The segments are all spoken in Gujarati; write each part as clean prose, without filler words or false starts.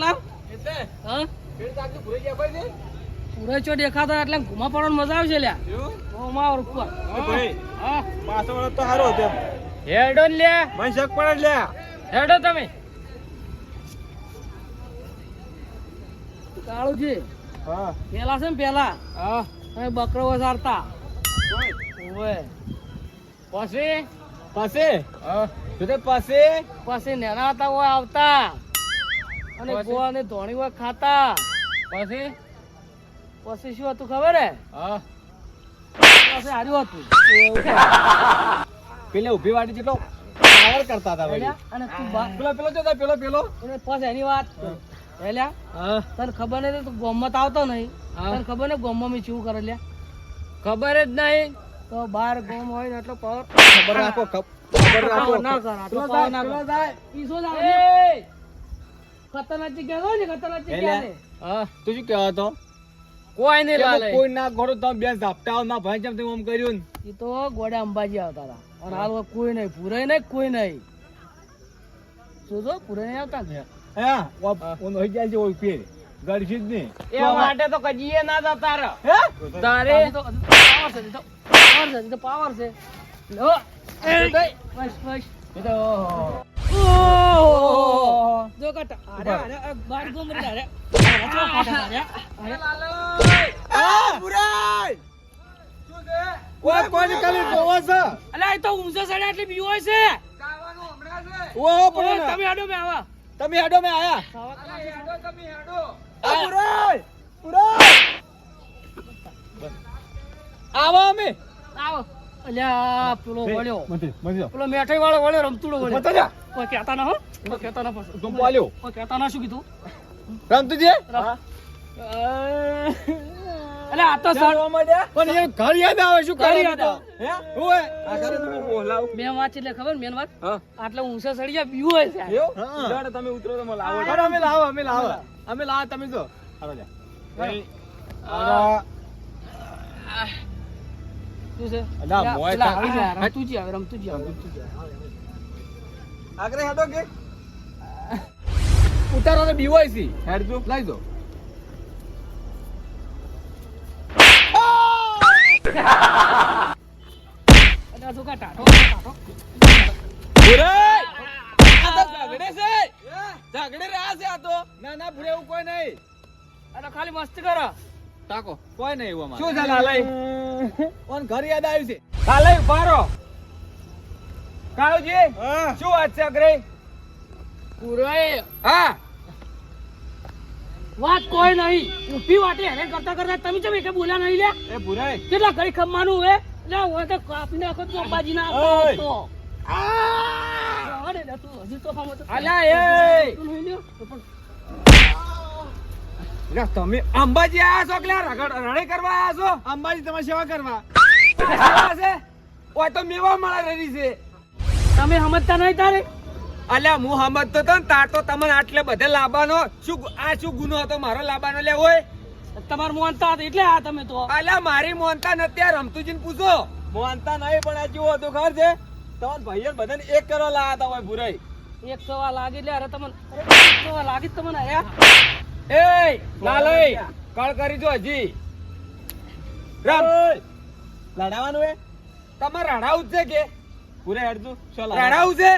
યાર એટલે હા પેડ તાકી ભૂરે ગયા ભાઈ ને પૂરે ચો દેખાતા એટલે ઘુમા પડવાની મજા આવશે લ્યા એવું ઓમાં ઉપર હા ભાઈ હા પાછો વળત તો હારો હતો હેડો ને લે મને શક પડે લે હેડો તમે કાળુજી હા પેલા છે ને પેલા હા તમે બકરો વસારતા ઓવે પછી પાસે હા તું પાસે પછી નેના હતા ઓય આવતા અને પછી? ગોળ અને ધોણી ઓય ખાતા પછી પછી શું હતું ખબર હે હા પછી હાર્યું હતું પેલે ઊભી વાડી જેટલો પાવર કરતા હતા ભાઈ એલ્યા, અને તું બા- પેલો પેલો જો પેલો અને પછી એની વાત એલ્યા હા તને ખબર નહીં તું ગોમત આવતો નહીં હા. તને ખબર ને ગોમમાં મેં શું કરે લ્યા ખબર જ નહીં તો બાર ગોમ હોય ને એટલો પાવર ખબર રાખો ખબર રાખો ના કર આટલો પેલો પાવર જાય, ના પેલો કર જાય. ઈસો જ આવે ને. ખતરનાક જગ્યા હોય ને ખતરનાક જગ્યા ને હા તું શું કહેવા હતો કોઈ નહીં લાલે કોઈ ના ઘોડો તમે બે ઝાપટા ના ભાઈ જેમ તમે આમ કર્યું ને એ તો ગોડા અંબાજી આવતા હતા અને હાલ હવે કોઈ નહીં પૂરે નહીં કોઈ નહીં શું જો પૂરે નહીં આવતા ને હા ઓન હોઈ જાય છે ઓય ફેર ગળશી જ નહીં એ માટે તો કજીએ ના જતા રહે હે તારે તો પાવર છે તો પાવર છે તો પાવર છે લો એ બસ બસ એ તો ઓહો જો કટ અરે અરે બાર ગોમ રે અરે આ બુરાઈ શું છે ઓય કોણ કાલી જોવો છે અલા એ તો ઊંચો સડ્યા એટલે બીવો છે કાવાનું હમણાં છે ઓ ઓય, પણ તમે આડો મે આવા તમે હેડો મે આયા તમે હેડો આ બુરાઈ આવો અમે આવો અલ્યા પેલો વળ્યો મતી પેલો મેઠાઈ વાળો વળ્યો રમતુડો વળ્યો મતો જા કોઈ કહેતા ના હો કોઈ કહેતા ના પછી તું બોલ્યો કોઈ કહેતા ના શું કીધું રમતુજી અલે આ તો સર ચાલવા માંડ્યા પણ એ ઘર યાદ આવે શું ઘર કરે યાદ તો આવે. હે ઓય આ કરે તમે બોલાવ મેં વાત એટલે ખબર મેન વાત હા આટલે ઊંચા સડી ગયા બીવો છે એવું જાડે તમે ઉતરો તો મને લાવો જાડે અમે લાવો અમે લાવો તમે જો હાલો જા શું છે અલા, મોય પેલા તા- આવી જાય રમતુજી આવે રમતુજી આવે આગળ હેડો કે ઉતારો તો બીવાય છે હેડ જો લઈ જો અલ્યા શું કાટા ટાટો બુરાઈ આ તો ઝઘડે છે ઝઘડે રહ્યા છે આ તો ના ના ભૂરે એવું કોઈ નહીં અરે ખાલી મસ્તી કરો તાકો કોઈ નહીં એવું અમારે શું છે લાલય ઓન ઘર યાદ આવ્યું છે લાલય ઉભારો કાળુજી શું વાત છે અગ્રે પૂરાય હા વાત કોઈ નહીં ઊભી વાટે હેરાન કરતા કરતા તમે ચમ કે બોલ્યા નહીં લે એ ભુરાઈ કેટલા ઘડી ખમવાનું હે લે હોય તો કાપી નાખો તો અંબાજી ના ઓય. આપો અરે લે તું હજી તો ફામો તો અલા એ તું નહીં લ્યો તો પણ લે તમે અંબાજી આયા છો કે રડે કરવા આયા છો અંબાજી તમારી સેવા કરવા સેવા છે ઓય તો મેવા મળે રહી છે તમે સમજતા નહીં તારે અલ્યા હું સમજતો તો ને તાર તો તમને આટલે બધે લાવવાનો શું આ શું ગુનો હતો મારો લાવવાનો લે હોય તમાર મોનતા હતા એટલે આ તમે તો અલ્યા મારી મોનતા નથી આ રમતુજીને પૂછો મોનતા નહીં પણ આ જેવું હતું ખબર છે તમને ભાઈઓ બધાને એક કરવા લાયા હતા હોય ભુરાઈ 100 લાગી લે અરે તમને અરે 100 લાગી તમને આયા એ લાલય કળ કરી જો હજી રામ લડાવાનું હે તમારે રડાવું જ છે કે પૂરે હેડજો રડાવું છે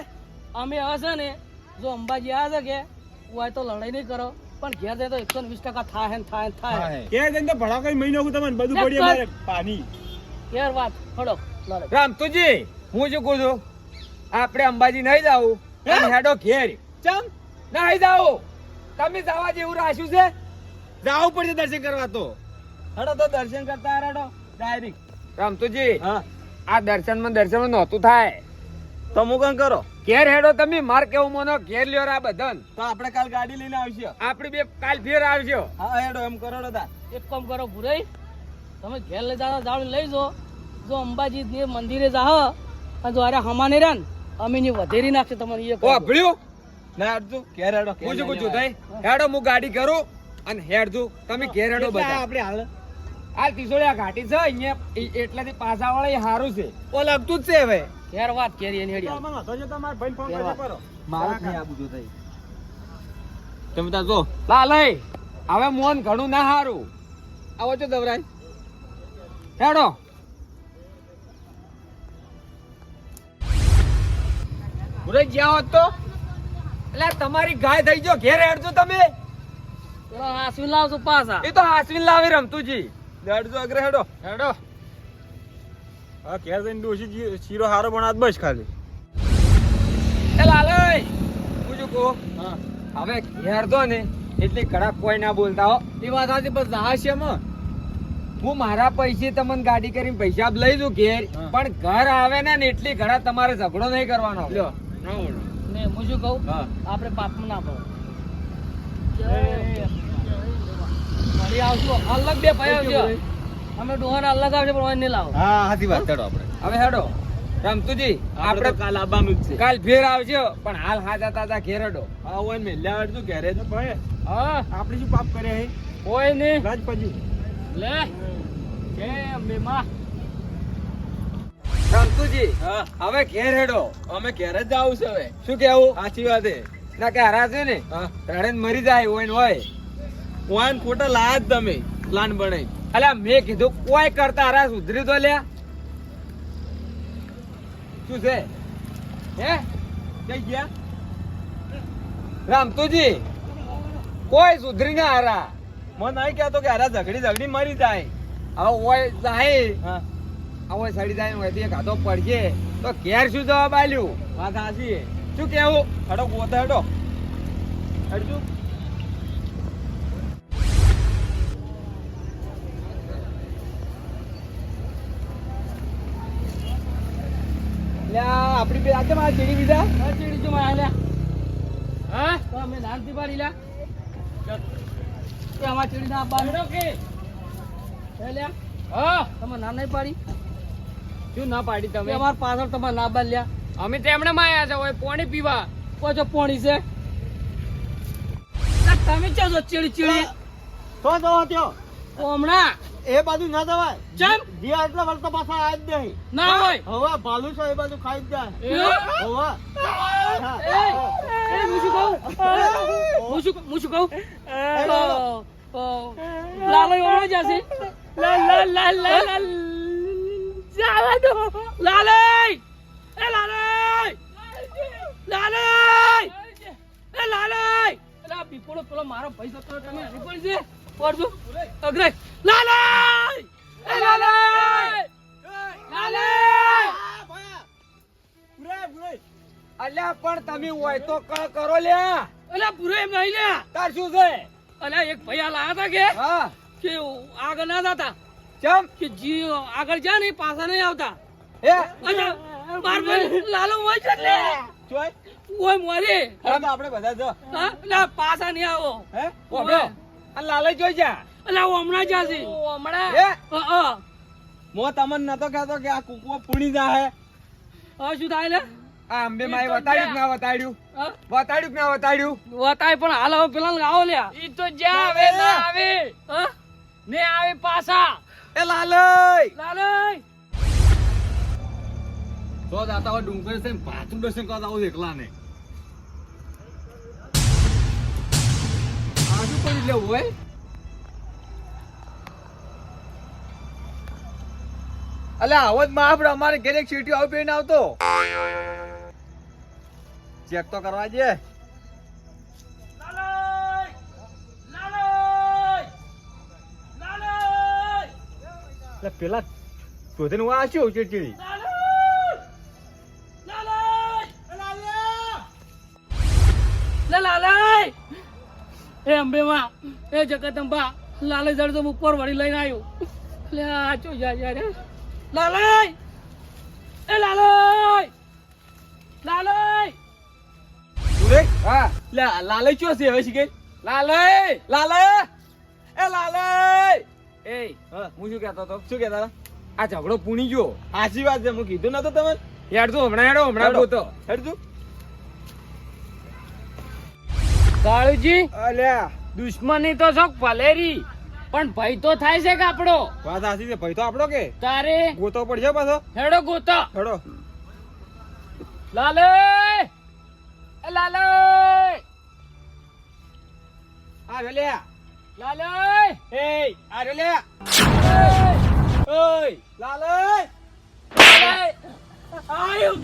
અમે હશે ને જો અંબાજી આ છે કે હોય તો લડાઈ નહીં કરો પણ ઘેર જાય તો 120% થાય ને થાય ને થાય કે જઈને તો ભડા કઈ મહિનો તમને બધું એક પડી કર. અમારે પાણી ઘેર વાત ફડો લડાઈ રામતુજી હું શું કહું છું આપણે અંબાજી નહીં જાવું અને હેડો ઘેર ચમ નહીં જાવું તમે જવા જેવું રાખ્યું છે જાવું પડશે દર્શન કરવા તો હેડો તો દર્શન કરતા હેડો ડાયરેક્ટ રામતુજી આ દર્શનમાં નહોતું થાય તો હું કઈ કરો ઘેર હેડો તમે માર કેવું મોનો ઘેર લ્યો આ બધાન તો આપણે કાલ ગાડી લઈને આવશે આપણી બે કાલ ફેર આવશે હા હેડો એમ કરો તા એક કામ કરો ભુરાઈ તમે ઘેર લઈ જાઓ જાવ લઈ જો જો અંબાજી ને મંદિરે જાઓ અને જો અરે હમાને રહ્યા ને અમે ની વધેરી નાખશે તમને એ ઓ ભળ્યું ના હેડજો ઘેર હેડો હું શું પૂછું થઈ હેડો હું ગાડી કરું અને હેડજો તમે ઘેર હેડો બધા આપણે હાલ આ તીસોળિયા ઘાટી છે અહીંયા એટલાથી પાછા વાળા એ હારું છે ઓ લગતું જ છે હવે ઘેર વાત કરી એની હેડી મારા નહીં આ બધું થઈ તમે તાર જો લાલય હવે મોન ઘણું ના હારું આવો છો દવરાય હેડો પૂરે જ્યાં હોત તો એટલે તમારી ગાય થઈ જો ઘેર હેડજો તમે પેલો હાસવી લાવજો પાછા એ તો હાસવીન લાવી રમતુજી હેડજો અગ્રે હેડો હેડો હા ઘેર જઈને ડોશી શીરો હારો બનાવત બસ ખાલી એ લાલય હું શું કહું હવે ઘેર દો ને એટલી કડક કોઈ ના બોલતા હો એ વાત સાચી બસ હાસ્યમાં હું મારા પૈસે તમને ગાડી કરીને પૈસા લઈ દઉં ઘેર પણ ઘર આવે ને એટલી ઘડા તમારે ઝઘડો નહીં કરવાનો લ્યો ને હું શું કહું હા. આપણે પાપમાં ના પડો મળી આવશું અલગ બે ભાઈ આવજો અમે ડોહર અલગ આવશે પણ નહીં લાવો હા સાચી વાત હેડો આપણે હવે હેડો રમતુજી આપણે આપણે કાલ આવવાનું જ છે કાલ ફેર આવજો પણ હાલ હાજા તાજા ઘેર હેડો હા હોય ને મેલ્યા હેડજો ઘેરે તો ભાઈ હા આપણે શું પાપ કરે હે કોઈ નહીં રાજપાજી લે કે અંબે માં રમતુજી હા હવે ઘેર હેડો અમે ઘેરે જ આવું છે હવે શું કેવું સાચી વાત હે ના કે હરા છે ને હા રડે મરી જાય હોય ને હોય કોઈન ખોટા લાયા જ તમે પ્લાન બનાવી અલ્યા મેં કીધું કોઈ કરતા હરા સુધરી તો લ્યા શું છે હે કઈ ગયા રામતુજી કોઈ સુધરી ના હારા મને નહીં કહેતો કે હારા ઝઘડી મરી જાય હવે હોય જાય હા હવે સડી જાય ને હોયથી એક હાથો પડશે તો ઘેર શું જવાબ આલ્યું વાત સાચી હે શું કેવું હેડો ગોતા હેડો હેડજો લ્યા આપડી બે આજે મારા ચીડી બીજા હા ચીડી જો માં લ્યા હા તો અમે નાનથી પાડી લ્યા કે અમાર ચીડી ના બાંધો કે હે લ્યા હા તમે નામ નહીં પાડી શું ના પાડી કે તમે અમાર પાછળ તમે ના બાંધ્યા અમે તેમણે માં આવ્યા છે હોય પાણી પીવા કોચો પોણી છે તમે ચો છો ચીડી ચીડી તો જવા ત્યો હમણાં એ બાજુ ના જવાય ચમ જે આટલા વર્ષ તો પાછા આયા જ નહીં ના હોય હવે ભાલું છે એ બાજુ ખાઈ જ જાય એ? હવે એ હું શું કહું હું શું કહું લાલો એવડો જશે લા લા લા લા લા જાવા દો લાલય એ લાલય લાલય એ લાલય એલા પીપળો પેલો મારો ભાઈ સતો તમે હરી પડી છે પડજો અગ્રે લાલય એ લાલય લાલય અલ્યા પણ તમે હોય તો કરો લ્યા અલા પૂરો એમ નહીં લ્યા તાર શું છે અલા એક ભાઈ આ લાયા હતા કે હા કે આગળ ના જતા ચમ કે જી આગળ જા ને પાછા નહીં આવતા હે અચ્છા માર ભાઈ લાલો હોય છે લે ચોય ઓય મોરે હવે તો આપણે બધા જો હા લા પાછા નહીં આવો હે ઓબળો આ લાલય જોઈ જા અલા ઓ હમણાં જાશે હમણાં હે હા મો તમને નતો કહેતો કે આ કુકવો પૂણી જાહે હા શું થાય લે આ અંબે માઈ વતાડ્યું કે ના વતાડ્યું હા વતાડ્યું કે ના વતાડ્યું વતાય પણ હાલ હવે પેલા આવો લ્યા ઈ તો જા આવે ના આવે હા ને આવે પાછા એ લાલય લાલય તો જાતા હોય ડુંગર છે પાછું દર્શન કરતા આવું એકલા ને આ શું કરી લેવું હોય અલ્યા આવત માં આપણે અમારે ઘરે એક સીટી આવું પીને આવતો ચેક તો કરવા દે એટલે પેલા શોધીને હું આશું ચીડચીડી એ અંબે માં એ જગદંબા લાલે જડતો ઉપર વળી લઈને આવ્યો લે આ ચો જા યાર લાલય એ લાલય લાલય સુરેખ હા લે લાલય ચો છે હવે શીખે લાલય લાલય એ લાલય એ હા હું શું કહેતો હતો શું કહેતા આ ઝઘડો પૂણી ગયો સાચી વાત છે હું કીધું નતો તમે યાર તું હમણાં હેડો. ગોતો હેડતું કાળુજી અલ્યા દુશ્મની તો શોખ ભલેરી પણ ભય તો થાય છે કે આપણો વાત સાચી છે ભાઈ તો આપણો કે તારે ગોતો પડશે પાછો હેડો ગોતો હેડો લાલે એ લાલે આ રે લે લાલય એ આ રે લે ઓય લાલય આયો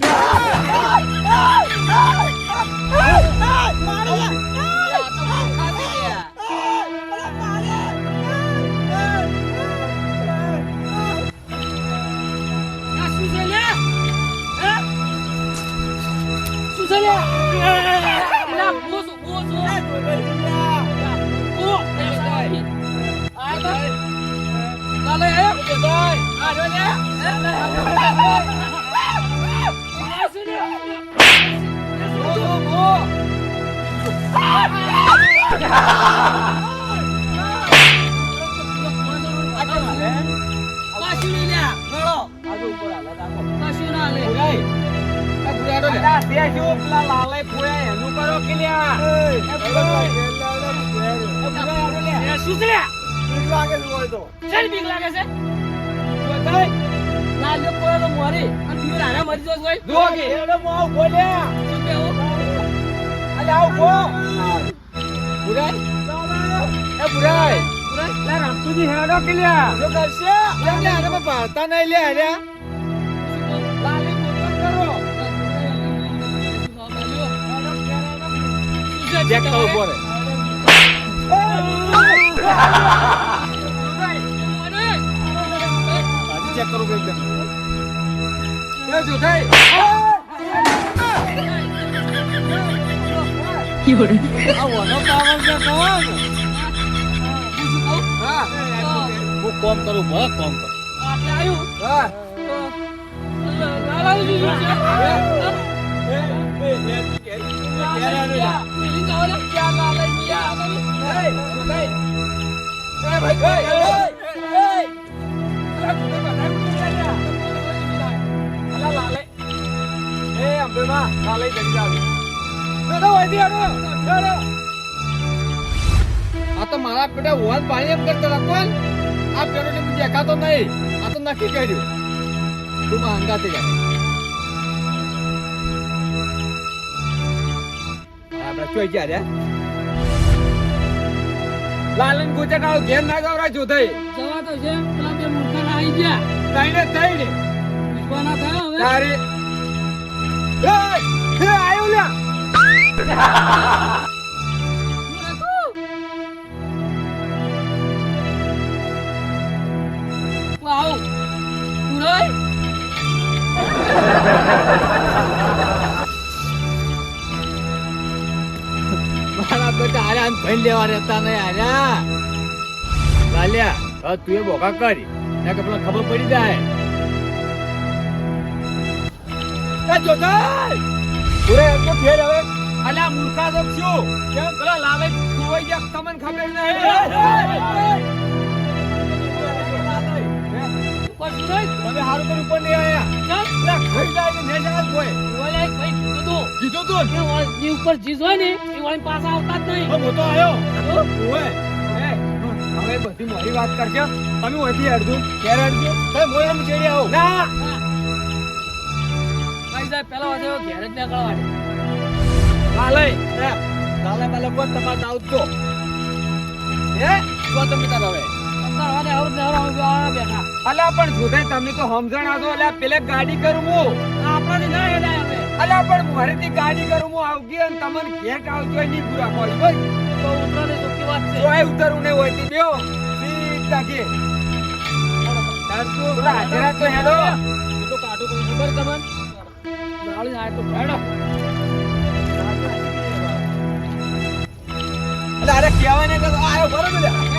ભારતા નહીં લે અલ્યા ચેક કરો બોલે ચેક કરો એકદમ એ જો થઈ આ વનો પાવર છે કોણ હા હું કોમ કરું બસ કોમ કર હા આ તો મારા પેટે હોલ પાણી એમ કરતો કોણ આ પેટો દેખાતો નહીં આ તો નક્કી કર્યું તું હંગાતી જાય આપણે ચોઈ ગયા રે લાલન ગુચટાળો ઘેર ના જવરા જો થઈ જવા તો છે પેલા બે મૂર્ખા આવી ગયા તઈને તઈને વિશ્વાના થયો હવે તારી એ આયો લ્યા વાવ પુરાય મારા બેટા આર્યા ભાઈ લેવા રહેતા નહીં આર્યા લાલ્યા હવે તું એ બોકા કરી ને કે પેલા ખબર પડી જાય એ જોતાઈ પૂરે એમ તો ફેર હવે અલ્યા મૂર્ખા તો શું કેમ પેલા લાલે ખોવાઈ ગયા તમને ખબર નહીં તમે હારું કરી ઉપર નહીં આયા ચમ ખાઈ જાય ને જાય કોઈ ઓલે ભાઈ કીધું તું કે જે ઉપર જીજ હોય ને એ વાળી પાછા આવતા જ નહીં હું તો આયો ઓય હવે બધી મારી વાત કરજો તમે ઓથી અડધું કેર અડધું તમે મોય એમ ચેડી આવો ના ભાઈ સાહેબ પેલા વાજે ઘેર જ નીકળવા દે લાલે બાલે કોણ તમાર આઉટ તો હે તો તમે તાર હવે અમદાવાદે આવું ને આવું બેઠા અલા પણ જોતે તમે તો સમજણ આદો અલા પેલે ગાડી કરું હું આપણે ના હેડા હવે અલા પણ મારેથી ગાડી કરું હું આવગી અને તમને ઘેર આવજો નહીં પૂરા પડી ભાઈ તો ઉતરને સુખી વાત છે તો આ ઉતરું ને હોયતી દેઓ સીધા કે તાર તો હાજરા તો હેડો તો કાઢો કોઈ ખબર તમને ગાડી આય તો હેડો અરે કહેવાને કે આયો બરોબર